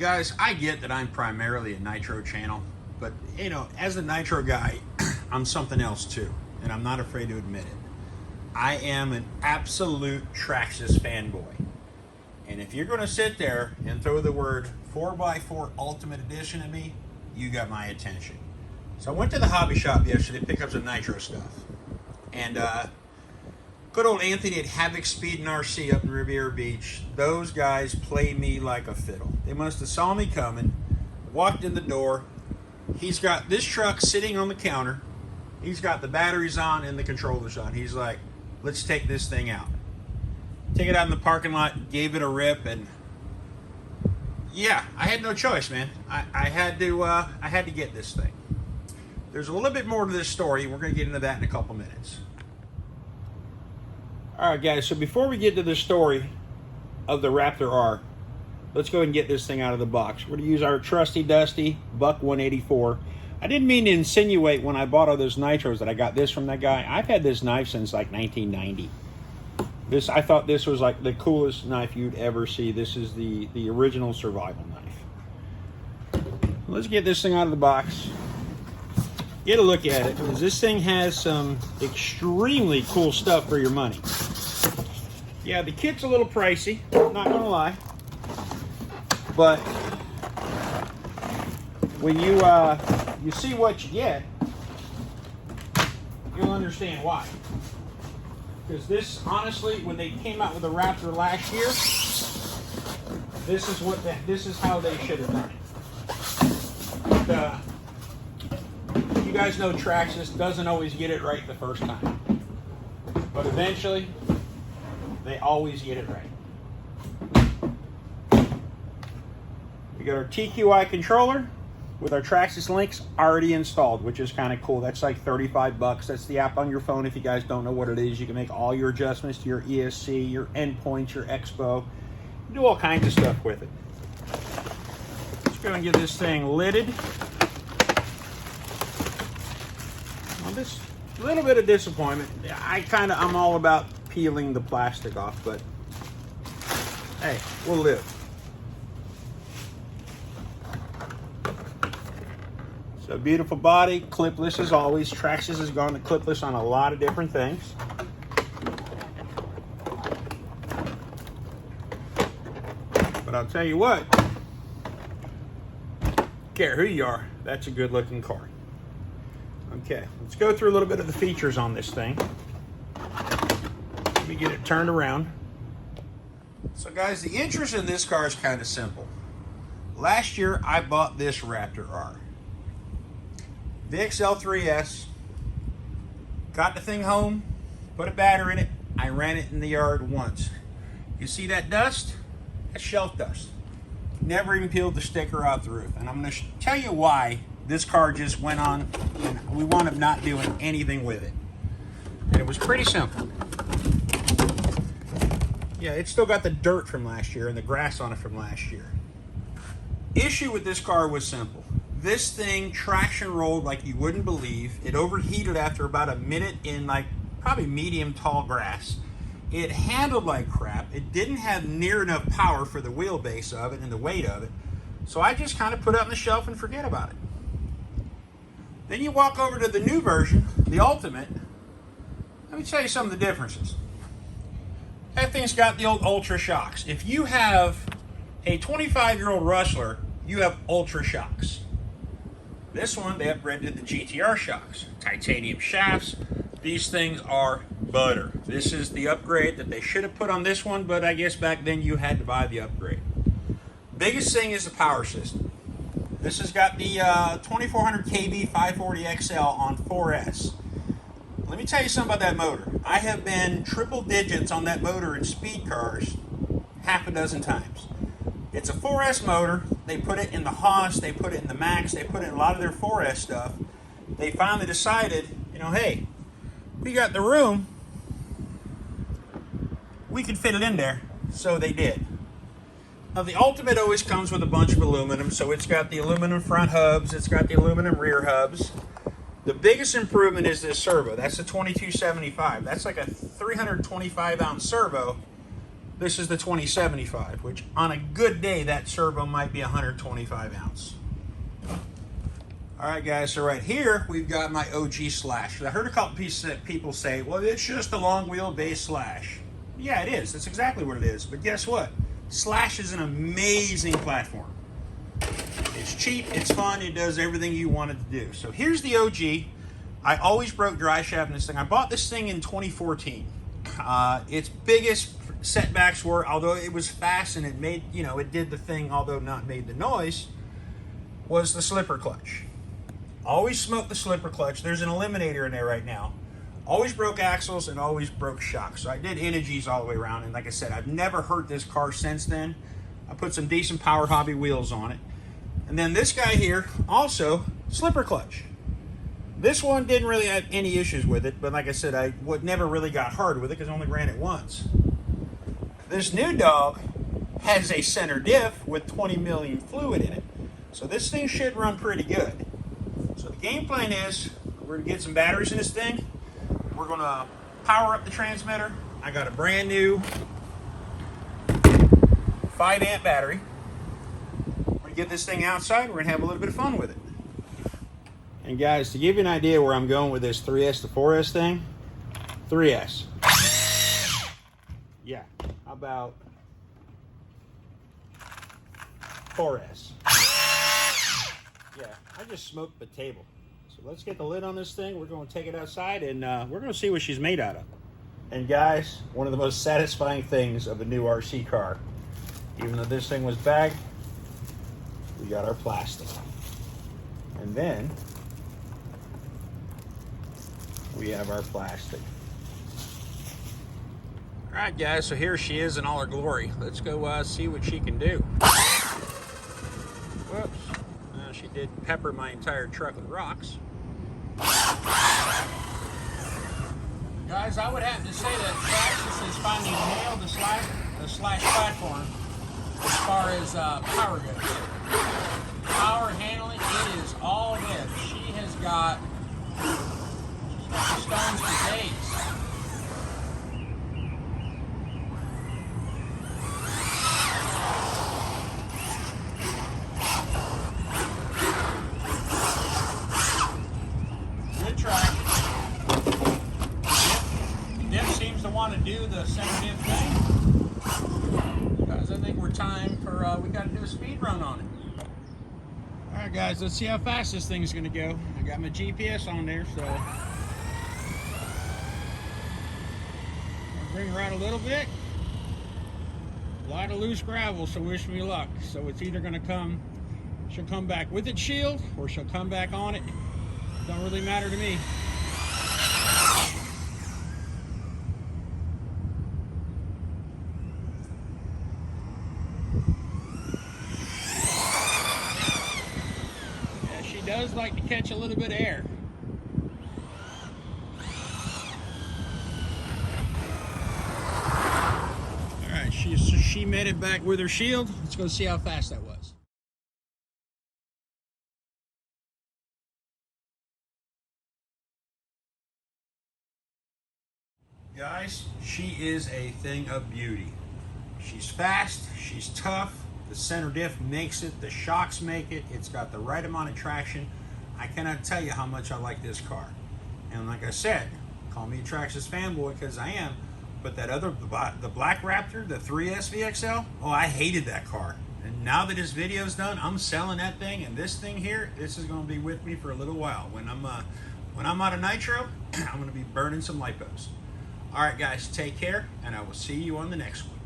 Guys, I get that I'm primarily a nitro channel, but you know, as a nitro guy, I'm something else too, and I'm not afraid to admit it. I am an absolute Traxxas fanboy. And if you're going to sit there and throw the word 4x4 Ultimate Edition at me, you got my attention. So I went to the hobby shop yesterday to pick up some nitro stuff. And good old Anthony at Havoc Speed and RC up in Riviera Beach, those guys play me like a fiddle. They must have saw me coming, walked in the door. He's got this truck sitting on the counter. He's got the batteries on and the controllers on. He's like, let's take this thing out. Take it out in the parking lot, gave it a rip, and yeah, I had no choice, man. I had to get this thing. There's a little bit more to this story. We're going to get into that in a couple minutes. All right, guys, so before we get to the story of the Raptor R, let's go ahead and get this thing out of the box. We're going to use our trusty dusty Buck 184. I didn't mean to insinuate when I bought all those nitros that I got this from that guy. I've had this knife since like 1990. I thought this was like the coolest knife you'd ever see. This is the original survival knife. Let's get this thing out of the box. Get a look at it, because this thing has some extremely cool stuff for your money. Yeah, the kit's a little pricey, not gonna lie. But when you see what you get, you'll understand why. Because this, honestly, when they came out with the Raptor last year, this is how they should have done it. You guys know Traxxas doesn't always get it right the first time, but eventually, they always get it right. We got our TQI controller with our Traxxas links already installed, which is kind of cool. That's like 35 bucks. That's the app on your phone. If you guys don't know what it is, you can make all your adjustments to your ESC, your endpoints, your expo. You do all kinds of stuff with it. Let's go and get this thing lidded. Well, this little bit of disappointment. I'm all about peeling the plastic off, but hey, we'll live. So beautiful body, clipless as always. Traxxas has gone to clipless on a lot of different things. But I'll tell you what, care who you are, that's a good looking car. Okay, let's go through a little bit of the features on this thing. Let me get it turned around. So guys, the interest in this car is kind of simple. Last year, I bought this Raptor R. VXL3S, got the thing home, put a battery in it, I ran it in the yard once. You see that dust? That's shelf dust. Never even peeled the sticker off the roof. And I'm going to tell you why this car just went on and we wound up not doing anything with it. And it was pretty simple. Yeah, it's still got the dirt from last year and the grass on it from last year. Issue with this car was simple. This thing traction rolled like you wouldn't believe. It overheated after about a minute in like probably medium tall grass. It handled like crap. It didn't have near enough power for the wheelbase of it and the weight of it. So I just kind of put it on the shelf and forget about it. Then you walk over to the new version, the Ultimate. Let me tell you some of the differences. That thing's got the old Ultra shocks. If you have a 25-year-old Rustler, you have Ultra shocks. This one, they upgraded the GTR shocks. Titanium shafts. These things are butter. This is the upgrade that they should have put on this one, but I guess back then you had to buy the upgrade. Biggest thing is the power system. This has got the 2400 kV 540 XL on 4S. Let me tell you something about that motor. I have been triple digits on that motor in speed cars half a dozen times. It's a 4S motor. They put it in the Haas, they put it in the Max, they put it in a lot of their 4S stuff. They finally decided, you know, hey, we got the room, we could fit it in there, so they did. Now the Ultimate always comes with a bunch of aluminum, so it's got the aluminum front hubs, it's got the aluminum rear hubs. The biggest improvement is this servo. That's the 2275. That's like a 325 ounce servo. This is the 2075, which on a good day, that servo might be 125 ounce. All right, guys, so right here, we've got my OG Slash. I heard a couple people say, well, it's just a long wheelbase Slash. Yeah, it is. That's exactly what it is. But guess what? Slash is an amazing platform. It's cheap, it's fun, it does everything you want it to do. So here's the OG. I always broke dry shaft in this thing. I bought this thing in 2014. Its biggest setbacks were, although it was fast and it made, you know, it did the thing, although not made the noise, was the slipper clutch. Always smoked the slipper clutch. There's an eliminator in there right now. Always broke axles and always broke shocks. So I did energies all the way around. And like I said, I've never hurt this car since then. I put some decent Power Hobby wheels on it. And then this guy here, also slipper clutch. This one didn't really have any issues with it. But like I said, I never really got hard with it because I only ran it once. This new dog has a center diff with 20 million fluid in it. So this thing should run pretty good. So the game plan is, we're gonna get some batteries in this thing. We're gonna power up the transmitter. I got a brand new 5 amp battery. We're gonna get this thing outside. We're gonna have a little bit of fun with it. And guys, to give you an idea where I'm going with this 3S to 4S thing, 3S. Yeah, how about 4S? Yeah, I just smoked the table. So let's get the lid on this thing. We're going to take it outside and we're going to see what she's made out of. And guys, one of the most satisfying things of a new RC car, even though this thing was bagged, we got our plastic. And then we have our plastic. All right, guys, so here she is in all her glory. Let's go see what she can do. Whoops. She did pepper my entire truck with rocks. Guys, I would have to say that Traxxas has finally nailed the Slash platform as far as power goes. Power handling, it is all in. She's got the stones for days. Want to do the center diff thing because I think we're time for we got to do a speed run on it. All right, guys, let's see how fast this thing's going to go. I got my GPS on there, so I'll bring her out a little bit. A lot of loose gravel, so wish me luck. So it's either going to come, she'll come back with its shield, or she'll come back on it. Don't really matter to me. Does like to catch a little bit of air. All right, she made it back with her shield. Let's go see how fast that was. Guys, she is a thing of beauty. She's fast, she's tough. The center diff makes it, the shocks make it, it's got the right amount of traction. I cannot tell you how much I like this car. And like I said, call me a Traxxas fanboy because I am, but that other, the Black Raptor, the 3S VXL, oh, I hated that car. And now that this video's done, I'm selling that thing, and this thing here, this is gonna be with me for a little while. When I'm out of nitro, I'm gonna be burning some lipos. All right, guys, take care, and I will see you on the next one.